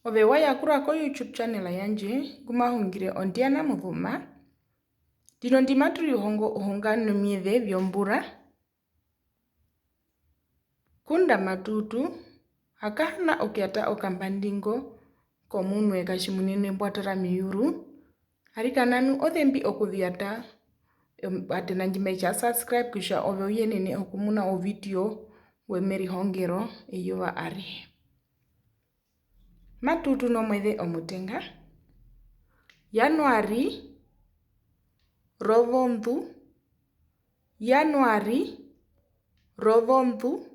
Ove wayakura ko YouTube channel yanje gumahungire ondiana muthuma. Dino ndimaturi uhonga numiethe vyombura. Kunda matutu akahana okiata okambandingo komunwe kashimunene mbwatara miyuru. Harika nanu othembi okuthiata atena njimecha subscribe kusha ove uyenene okumuna o video wemeri hongero eyuva ari. Matutu no mwethe omutenga. Januari rovonthu. Januari rovonthu.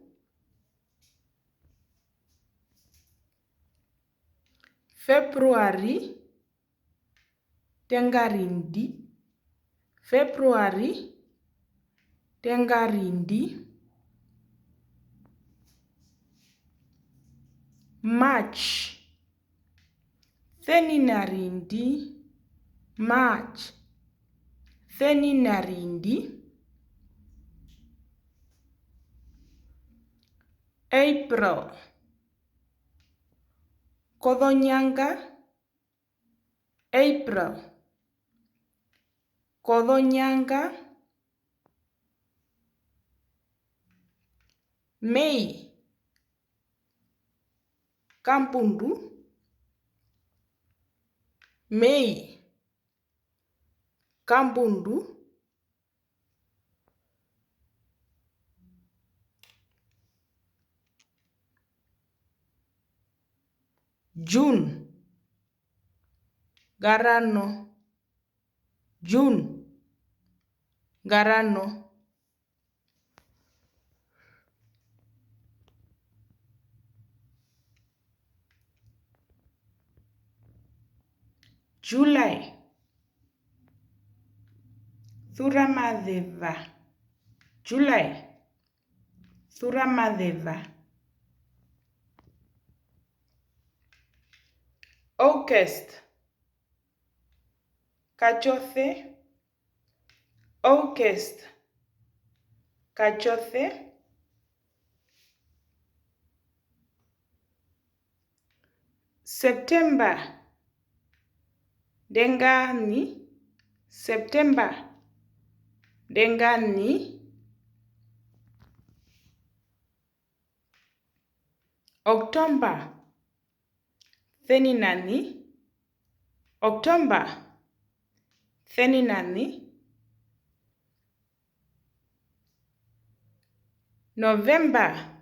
Februari tengarindi. Februari tengarindi. March theninarindi. March theninarindi. April kodonyanga. April kodonyanga. May kampundu. May kambundu. June garano. June garano. July thuramadheva. July thuramadheva. August kachothe. August kachothe. September dengani. September dengani. October theninani. October theninani. November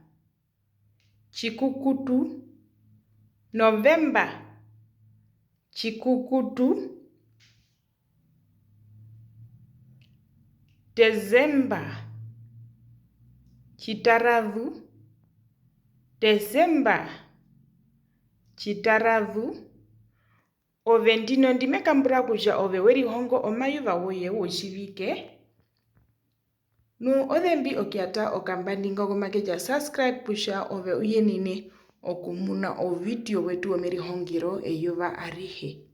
chikukutu. November chikukutu. December chitaradhu. December chitaradhu. Ove ndino ndimekambura kusha ove weri hongo omayuva woye woshivike. Nu othembi okiata okambandingo gomakeja subscribe kusha ove uyenene okumuna o video wetu wemeri hongero eyuva arihe.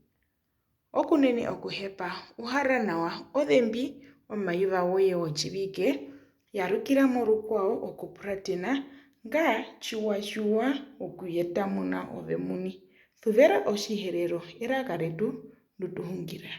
Okunene okuhepa uhara nawa othembi omayuva woye woshivike. Yarukira morukwao okupratena nga chiwa okuyeta muna ove muni. Thuvera otjiherero eraka retu ndutuhungira.